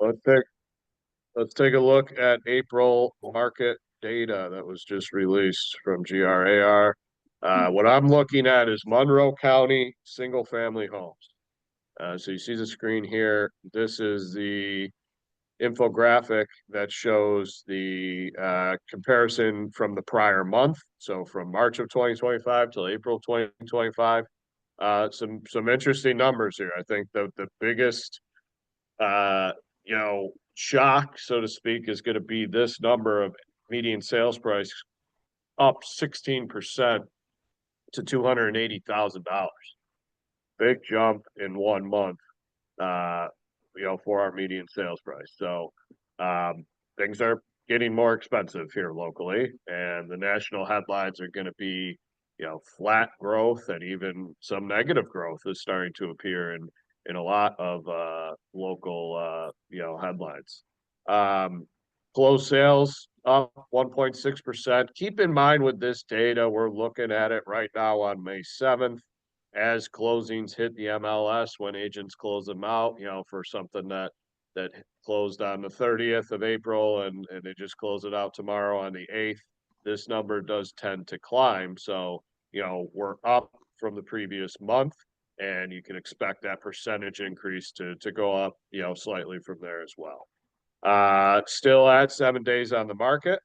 Let's take let's take a look at April market data that was just released from GRAR. What I'm looking at is Monroe County single family homes. So you see the screen here. This is the infographic that shows the comparison from the prior month. So from March of 2025 till April 2025. Some interesting numbers here. I think the biggest uh, shock, so to speak, is going to be this number of median sales price up 16% to $280,000. Big jump in 1 month, uh, for our median sales price. So things are getting more expensive here locally, and the national headlines are going to be, flat growth and even some negative growth is starting to appear in a lot of local, headlines. Um, Closed sales up 1.6%. Keep in mind with this data, we're looking at it right now on May 7th as closings hit the MLS when agents close them out, for something that closed on the 30th of April and they just close it out tomorrow on the 8th. This number does tend to climb. So, we're up from the previous month, and you can expect that percentage increase to go up, slightly from there as well. Still at 7 days on the market.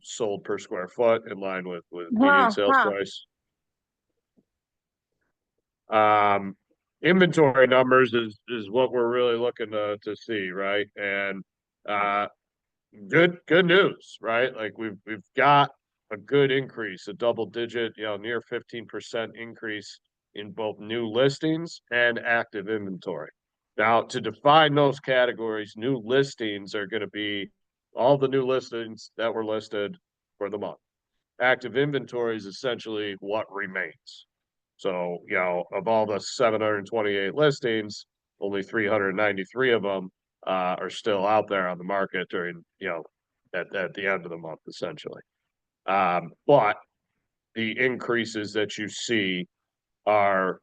Sold per square foot in line with median sales price. Inventory numbers is what we're really looking to see, right? And good news, right? Like we've got a good increase, a double digit, near 15% increase in both new listings and active inventory. Now, to define those categories, new listings are going to be all the new listings that were listed for the month. Active inventory is essentially what remains. So, of all the 728 listings, only 393 of them are still out there on the market during, at the end of the month, essentially. But the increases that you see are,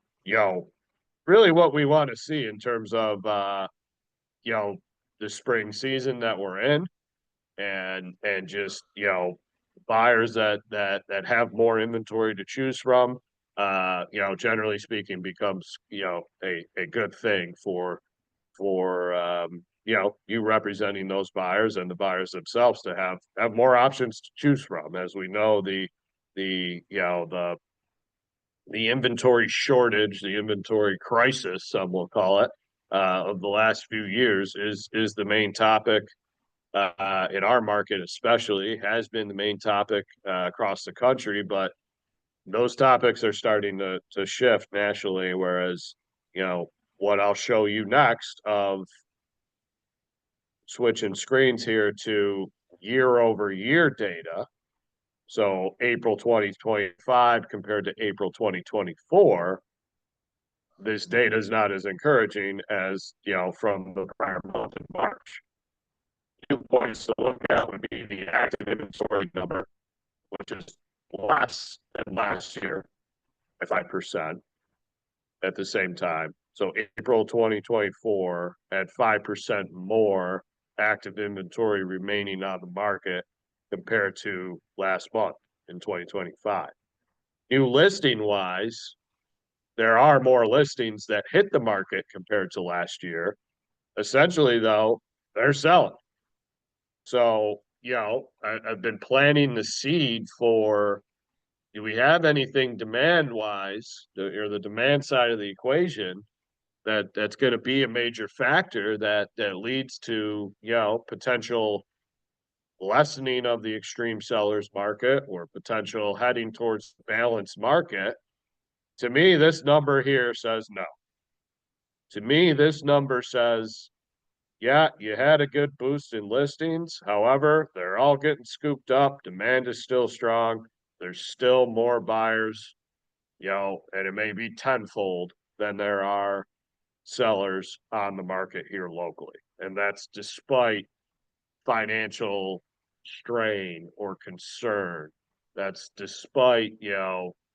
really what we want to see in terms of, the spring season that we're in, and just, buyers that have more inventory to choose from, generally speaking, becomes, a good thing for you representing those buyers and the buyers themselves to have more options to choose from. As we know, the inventory shortage, the inventory crisis, some will call it, of the last few years is the main topic in our market, especially has been the main topic across the country. But those topics are starting to shift nationally. Whereas, what I'll show you next of switching screens here to year over year data. So April 2025 compared to April 2024, this data is not as encouraging as, from the prior month in March. 2 points to look at would be the active inventory number, which is less than last year by 5% at the same time. So April 2024 had 5% more active inventory remaining on the market compared to last month in 2025. New listing wise, there are more listings that hit the market compared to last year. Essentially, though, they're selling. So, I've been planting the seed for, do we have anything demand wise, or the demand side of the equation that's going to be a major factor that leads to, potential lessening of the extreme sellers market or potential heading towards the balanced market. To me, this number here says no. To me, this number says, yeah, you had a good boost in listings. However, they're all getting scooped up. Demand is still strong. There's still more buyers, and it may be tenfold than there are sellers on the market here locally. And that's despite financial strain or concern. That's despite,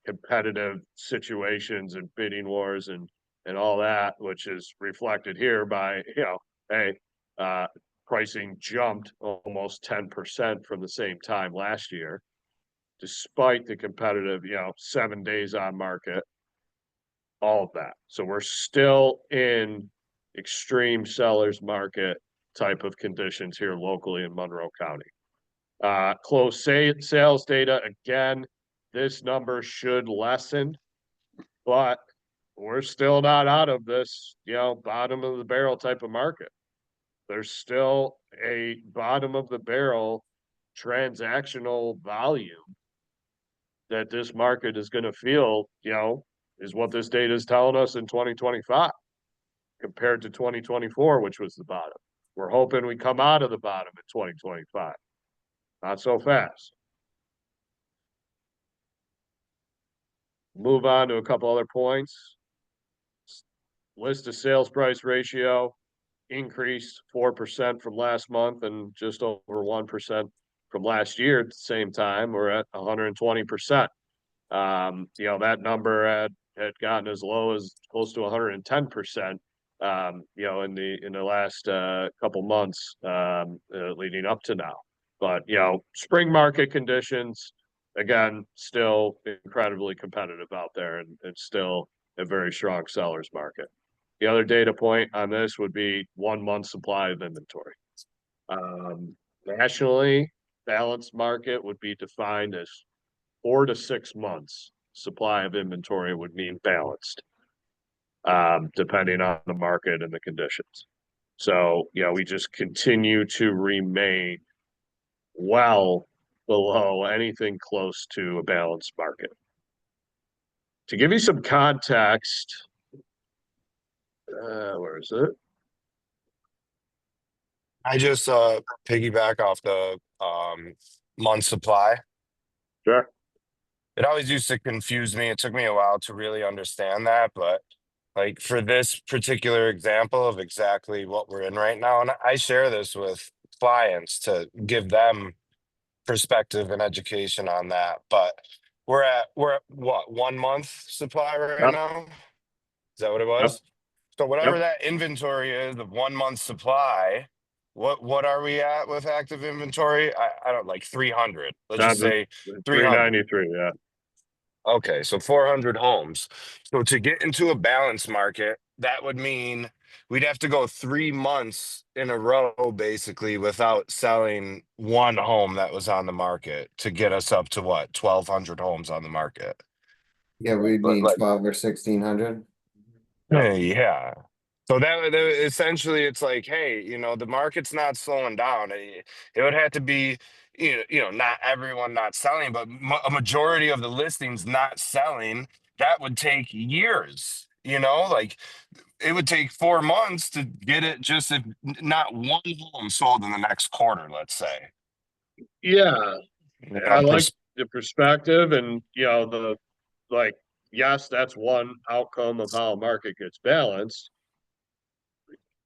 competitive situations and bidding wars and and all that, which is reflected here by, hey, uh, pricing jumped almost 10% from the same time last year, despite the competitive, 7 days on market, all of that. So we're still in extreme sellers market type of conditions here locally in Monroe County. Closed sales data, again, this number should lessen, but we're still not out of this, bottom of the barrel type of market. There's still a bottom of the barrel transactional volume that this market is going to feel, is what this data is telling us in 2025 compared to 2024, which was the bottom. We're hoping we come out of the bottom in 2025. Not so fast. Move on to a couple other points. List to sales price ratio increased 4% from last month and just over 1% from last year at the same time. We're at 120%. That number had gotten as low as close to 110%, in the last couple months leading up to now. But, spring market conditions, again, still incredibly competitive out there, and it's still a very strong seller's market. The other data point on this would be 1 month supply of inventory. Nationally, balanced market would be defined as 4 to 6 months supply of inventory would mean balanced, depending on the market and the conditions. So, we just continue to remain well below anything close to a balanced market. To give you some context, where is it? I just piggyback off the month supply. Sure. It always used to confuse me. It took me a while to really understand that, but like for this particular example of exactly what we're in right now, and I share this with clients to give them perspective and education on that. But we're at what, 1 month supply right Yep. now? Is that what it Yep. was? So whatever Yep. that inventory is of 1 month supply, what are we at with active inventory? I don't, like 300. Let's just Down to say 300. 393. Yeah. Okay, so 400 homes. So to get into a balanced market, that would mean we'd have to go 3 months in a row basically without selling one home that was on the market to get us up to what, 1,200 homes on the market. Yeah, we'd But need like, 12 or 1600. Yep. yeah. So that essentially it's like, hey, the market's not slowing down. It would have to be, not everyone not selling, but a majority of the listings not selling. That would take years. Like it would take 4 months to get it, just if not one home sold in the next quarter, let's say. Yeah. You I know, like pers- the perspective and, like, yes, that's one outcome of how a market gets balanced.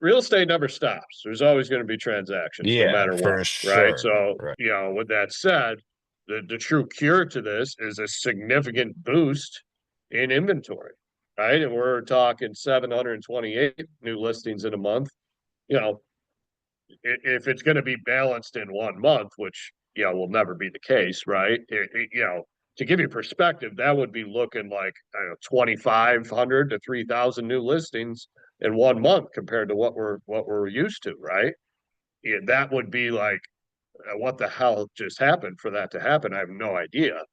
Real estate never stops. There's always going to be transactions no yeah, matter what, for right? sure. So, Right. with that said, the true cure to this is a significant boost in inventory, right? And we're talking 728 new listings in a month. You know, if it's going to be balanced in 1 month, which will never be the case, right? To give you perspective, that would be looking like 2,500 to 3,000 new listings in 1 month compared to what we're used to, right? Yeah, that would be like, what the hell just happened for that to happen? I have no idea.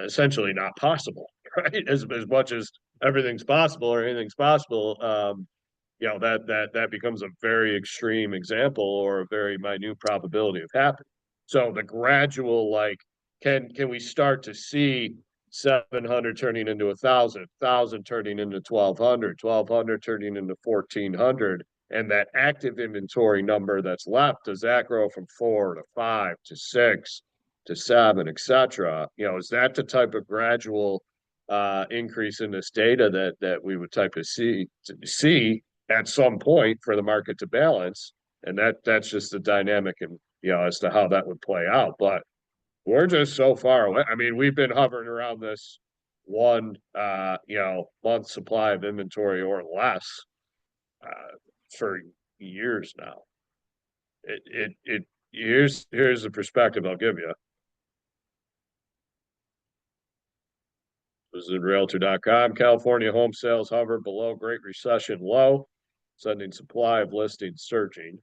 Essentially, not possible, right? As much as everything's possible or anything's possible, that becomes a very extreme example or a very minute probability of happening. So the gradual, like, can we start to see 700 turning into 1,000 turning into 1,200 turning into 1,400, and that active inventory number that's left, does that grow from 4 to 5 to 6 to 7, etc.? Is that the type of gradual increase in this data that we would type of see at some point for the market to balance? And that's just the dynamic, and as to how that would play out. But we're just so far away. I mean, we've been hovering around this one, month supply of inventory or less, for years now. Here's the perspective I'll give you. This is Realtor.com. California home sales hover below Great Recession low, sending supply of listings surging.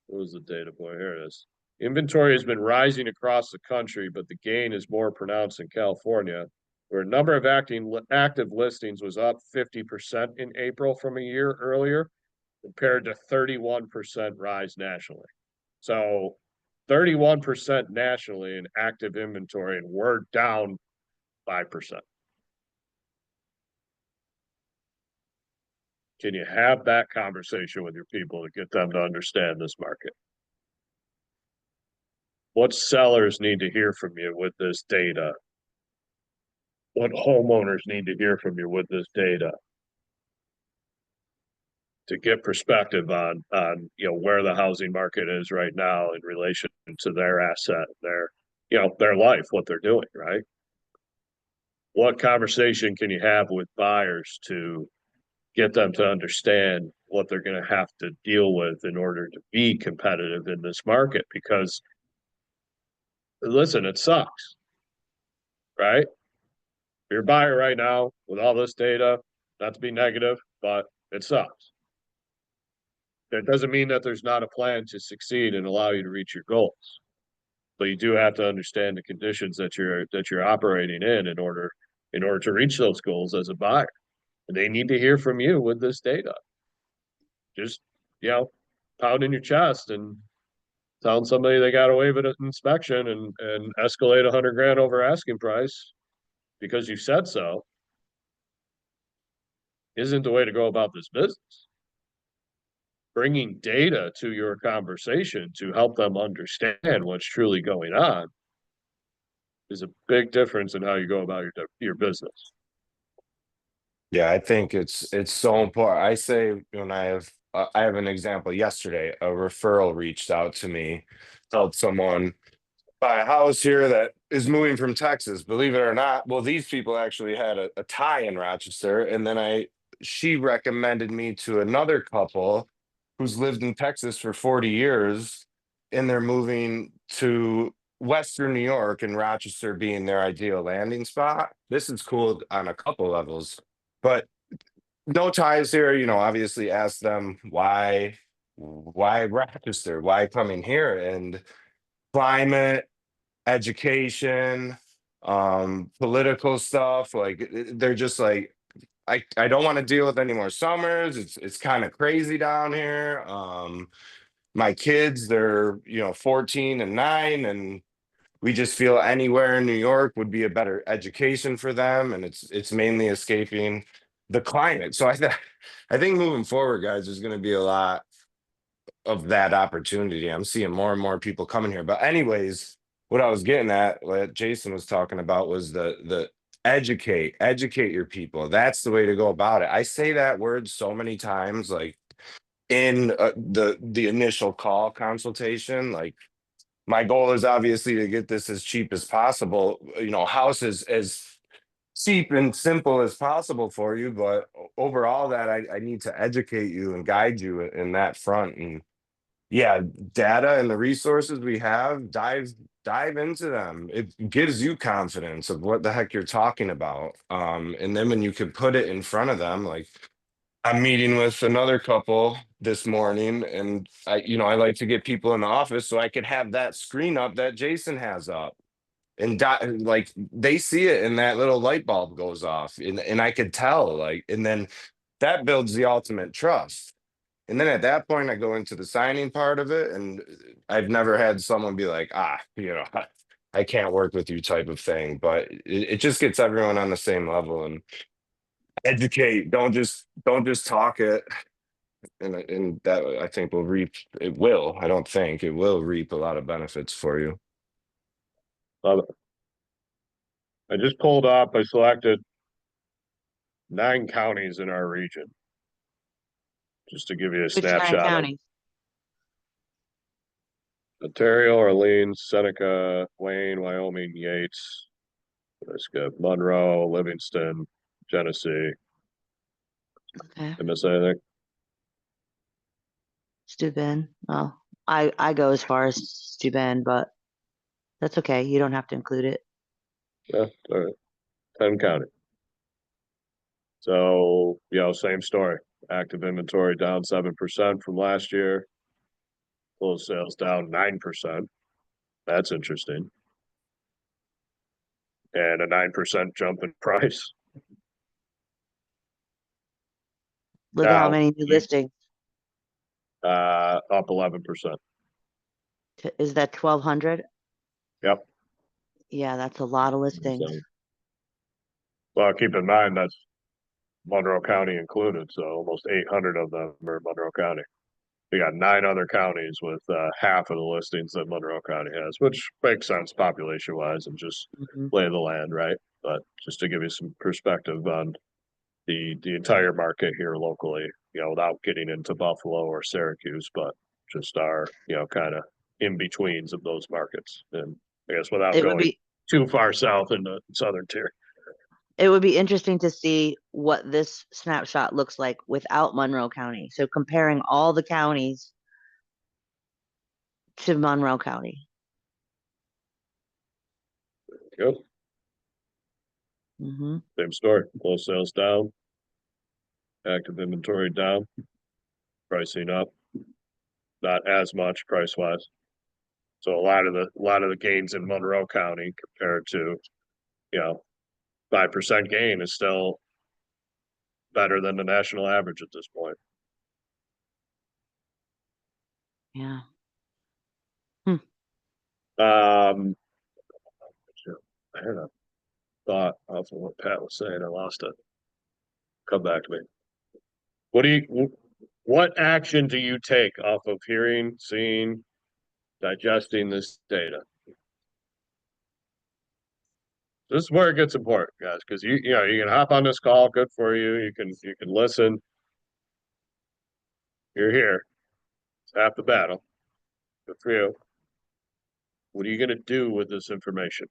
What was the data point? Here it is. Inventory has been rising across the country, but the gain is more pronounced in California, where a number of active listings was up 50% in April from a year earlier, compared to 31% rise nationally. So 31% nationally in active inventory, and we're down 5%. Can you have that conversation with your people to get them to understand this market? What sellers need to hear from you with this data? What homeowners need to hear from you with this data? To get perspective on where the housing market is right now in relation to their asset, their life, what they're doing, right? What conversation can you have with buyers to get them to understand what they're going to have to deal with in order to be competitive in this market? Because listen, it sucks, right? You're a buyer right now with all this data, not to be negative, but it sucks. That doesn't mean that there's not a plan to succeed and allow you to reach your goals. But you do have to understand the conditions that you're operating in order to reach those goals as a buyer. And they need to hear from you with this data. Just, pounding your chest and telling somebody they got away with an inspection and escalate 100 grand over asking price because you said so isn't the way to go about this business. Bringing data to your conversation to help them understand what's truly going on is a big difference in how you go about your business. Yeah, I think it's so important. I say when I have an example yesterday, a referral reached out to me, told someone buy a house here that is moving from Texas, believe it or not. Well, these people actually had a tie in Rochester, and then she recommended me to another couple who's lived in Texas for 40 years, and they're moving to Western New York, and Rochester being their ideal landing spot. This is cool on a couple levels, but no ties here. Obviously ask them why Rochester, why coming here, and climate, education, political stuff. Like they're just like, I don't want to deal with any more summers. It's kind of crazy down here. My kids, they're 14 and 9, and we just feel anywhere in New York would be a better education for them, and it's mainly escaping the climate. So I think moving forward, guys, there's going to be a lot of that opportunity. I'm seeing more and more people coming here. But anyways, what I was getting at, what Jason was talking about, was the educate your people. That's the way to go about it. I say that word so many times, like in the initial call consultation. Like my goal is obviously to get this as cheap as possible. House is as cheap and simple as possible for you, but overall, that I need to educate you and guide you in that front. And yeah, data and the resources we have, dive into them. It gives you confidence of what the heck you're talking about. And then when you can put it in front of them, like I'm meeting with another couple this morning, and I like to get people in the office so I could have that screen up that Jason has up. And like they see it and that little light bulb goes off, and I could tell, like, and then that builds the ultimate trust. And then at that point, I go into the signing part of it, and I've never had someone be like, I can't work with you type of thing. But it just gets everyone on the same level, and educate. Don't just talk it. And that, I think, will reap. It will. I don't think it will reap a lot of benefits for you. Love it. I just pulled up, I selected 9 counties in our region. Just to give you a Which 9 snapshot of counties? Ontario, Orleans, Seneca, Wayne, Wyoming, Yates, Let's go Monroe, Livingston, Genesee. Okay. I miss anything? Steuben. Oh, I go as far as Steuben, but that's okay. You don't have to include it. Yeah, all right. 10 county. So, same story. Active inventory down 7% from last year. Closed sales down 9%. That's interesting. And a 9% jump in price. Look at how Now, many new listings. up 11%. Is that 1,200? Yep. Yeah, that's a lot of listings. So, well, keep in mind that's Monroe County included, so almost 800 of them are Monroe County. We got 9 other counties with half of the listings that Monroe County has, which makes sense population wise and just Mhm. lay of the land, right? But just to give you some perspective on the entire market here locally, without getting into Buffalo or Syracuse, but just our, kind of in betweens of those markets. And I guess without It would going be too far south into southern tier. it would be interesting to see what this snapshot looks like without Monroe County. So comparing all the counties to Monroe County. Yep. Hmm. Same story. Closed sales down, active inventory down, pricing up, not as much price wise. So a lot of the gains in Monroe County compared to, 5% gain is still better than the national average at this point. Yeah. Um, I had a thought off of what Pat was saying. I lost it. Come back to me. What action do you take off of hearing, seeing, digesting this data? This is where it gets important, guys, because you can hop on this call, good for you. You can listen. You're here. It's half the battle. Good for you. What are you going to do with this information?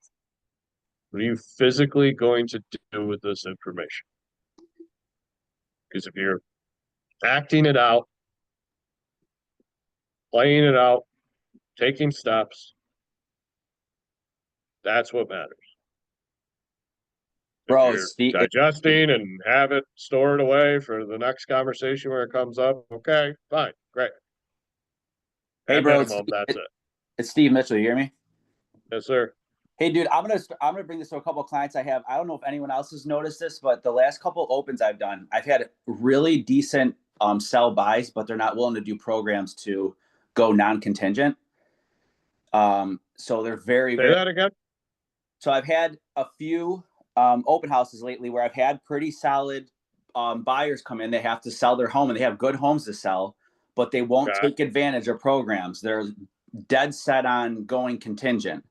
What are you physically going to do with this information? Because if you're acting it out, playing it out, taking steps, that's what matters. If Bro, you're Steve, digesting and have it stored away for the next conversation where it comes up, okay, fine, great. hey, At bro, minimum, that's it. it's Steve Mitchell. You hear me? Yes, sir. Hey, dude, I'm gonna bring this to a couple of clients I have. I don't know if anyone else has noticed this, but the last couple opens I've done, I've had really decent sell buys, but they're not willing to do programs to go non-contingent. So they're very, Say very. that again. So I've had a few open houses lately where I've had pretty solid buyers come in. They have to sell their home and they have good homes to sell, but they won't Okay. take advantage of programs. They're dead set on going contingent.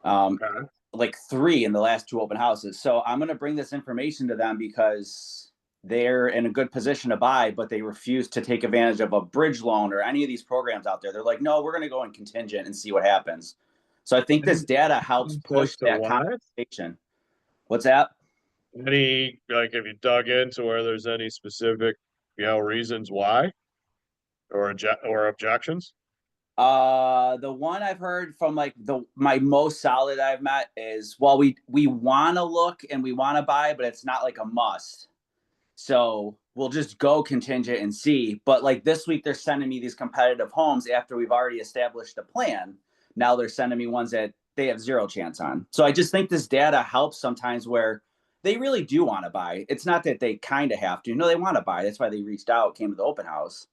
Okay. Like 3 in the last 2 open houses. So I'm going to bring this information to them because they're in a good position to buy, but they refuse to take advantage of a bridge loan or any of these programs out there. They're like, no, we're going to go in contingent and see what happens. So I think this data helps push that conversation. What's that? Any, like, have you dug into where there's any specific, reasons why or objections? The one I've heard from like my most solid I've met is, well, we want to look and we want to buy, but it's not like a must. So we'll just go contingent and see. But like this week, they're sending me these competitive homes after we've already established a plan. Now they're sending me ones that they have 0 chance on. So I just think this data helps sometimes where they really do want to buy. It's not that they kind of have to. No, they want to buy. That's why they reached out, came to the open house.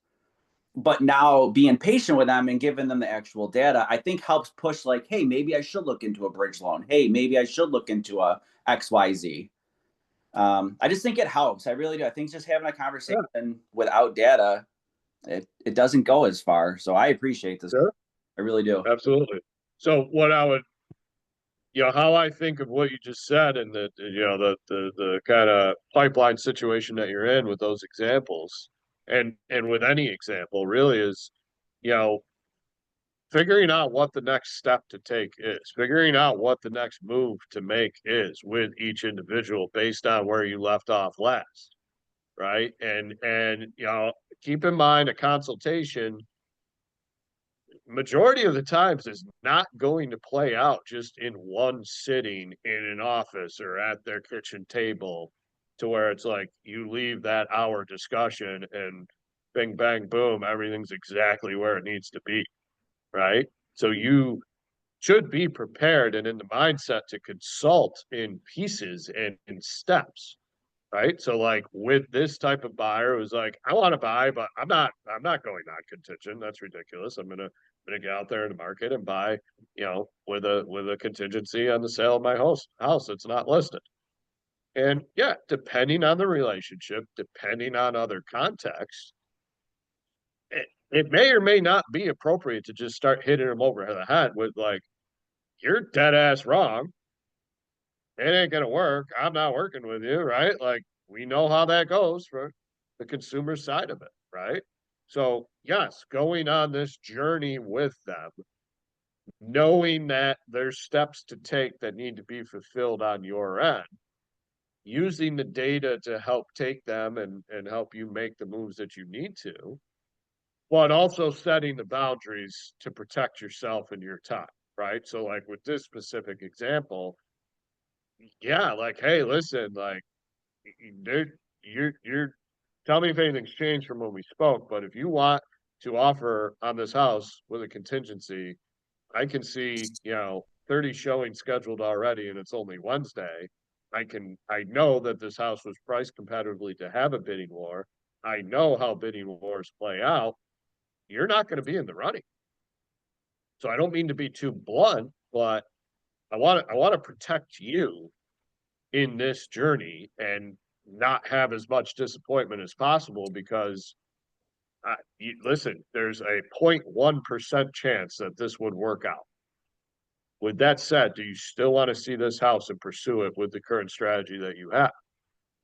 But now being patient with them and giving them the actual data, I think helps push like, hey, maybe I should look into a bridge loan. Hey, maybe I should look into a XYZ. I just think it helps. I really do. I think just having a conversation without data, it doesn't go as far. So I appreciate this. Sure. I really do. Absolutely. So what I would, how I think of what you just said and the kind of pipeline situation that you're in with those examples and with any example really is, figuring out what the next step to take is, figuring out what the next move to make is with each individual based on where you left off last, right? And you know, keep in mind a consultation majority of the times is not going to play out just in one sitting in an office or at their kitchen table to where it's like you leave that hour discussion and bing bang boom, everything's exactly where it needs to be, right? So you should be prepared and in the mindset to consult in pieces and in steps, right? So like with this type of buyer, it was like, I want to buy, but I'm not going non-contingent. That's ridiculous. I'm gonna get out there in the market and buy, you know, with a contingency on the sale of my house that's not listed. And yeah, depending on the relationship, depending on other contexts, it may or may not be appropriate to just start hitting them over the head with like, you're dead ass wrong. It ain't gonna work. I'm not working with you, right? Like we know how that goes for the consumer side of it, right? So yes, going on this journey with them, knowing that there's steps to take that need to be fulfilled on your end, using the data to help take them and help you make the moves that you need to, but also setting the boundaries to protect yourself and your time, right? So like with this specific example, yeah, like, hey, listen, like, dude, you're tell me if anything's changed from when we spoke, but if you want to offer on this house with a contingency, I can see, you know, 30 showings scheduled already and it's only Wednesday. I know that this house was priced competitively to have a bidding war. I know how bidding wars play out. You're not going to be in the running. So I don't mean to be too blunt, but I want to protect you in this journey and not have as much disappointment as possible because listen, there's a 0.1% chance that this would work out. With that said, do you still want to see this house and pursue it with the current strategy that you have?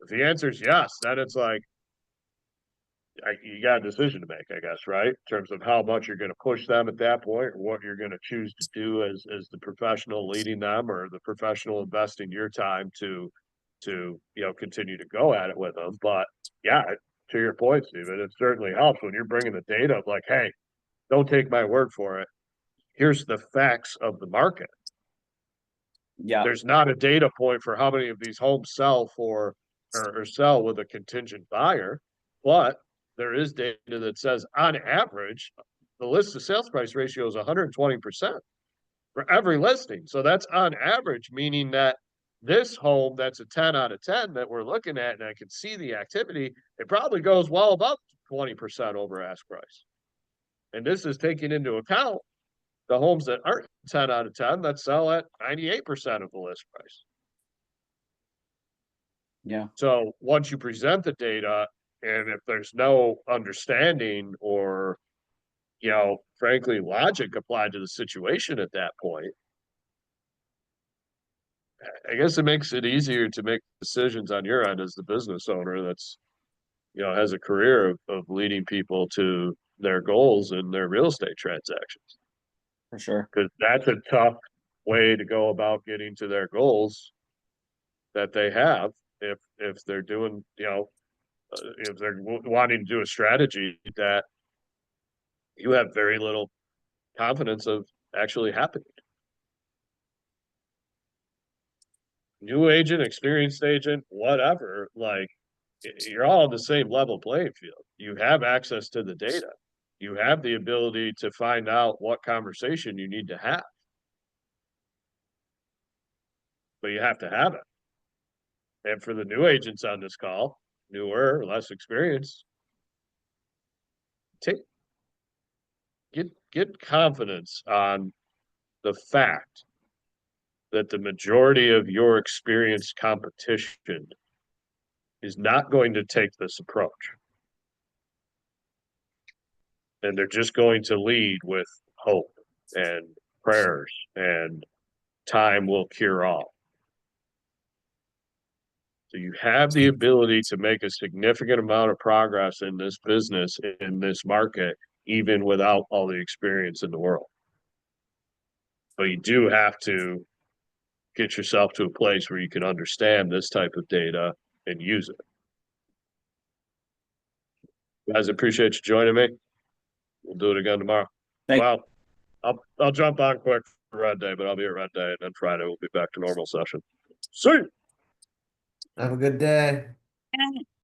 If the answer is yes, then it's like you got a decision to make, I guess, right? In terms of how much you're going to push them at that point, or what you're going to choose to do as the professional leading them, or the professional investing your time to you know continue to go at it with them. But yeah, to your point, Steven, it certainly helps when you're bringing the data of like, hey, don't take my word for it. Here's the facts of the market. Yeah. There's not a data point for how many of these homes sell for or sell with a contingent buyer, but there is data that says on average, the list to sales price ratio is 120% for every listing. So that's on average, meaning that this home that's a 10 out of 10 that we're looking at, and I can see the activity, it probably goes well above 20% over ask price. And this is taking into account the homes that aren't 10 out of 10 that sell at 98% of the list price. Yeah. So once you present the data, and if there's no understanding or, you know, frankly, logic applied to the situation at that point, I guess it makes it easier to make decisions on your end as the business owner that's, you know, has a career of leading people to their goals in their real estate transactions. For sure. Because that's a tough way to go about getting to their goals that they have if they're doing, you know, if they're wanting to do a strategy that you have very little confidence of actually happening. New agent, experienced agent, whatever, like you're all on the same level playing field. You have access to the data. You have the ability to find out what conversation you need to have. But you have to have it. And for the new agents on this call, newer, less experienced, get confidence on the fact that the majority of your experienced competition is not going to take this approach. And they're just going to lead with hope and prayers and time will cure all. So you have the ability to make a significant amount of progress in this business, in this market, even without all the experience in the world. But you do have to get yourself to a place where you can understand this type of data and use it. Guys, appreciate you joining me. We'll do it again tomorrow. Thank- Well, I'll jump on quick for Red Day, but I'll be at Red Day, and then Friday we'll be back to normal session. See you. Have a good day.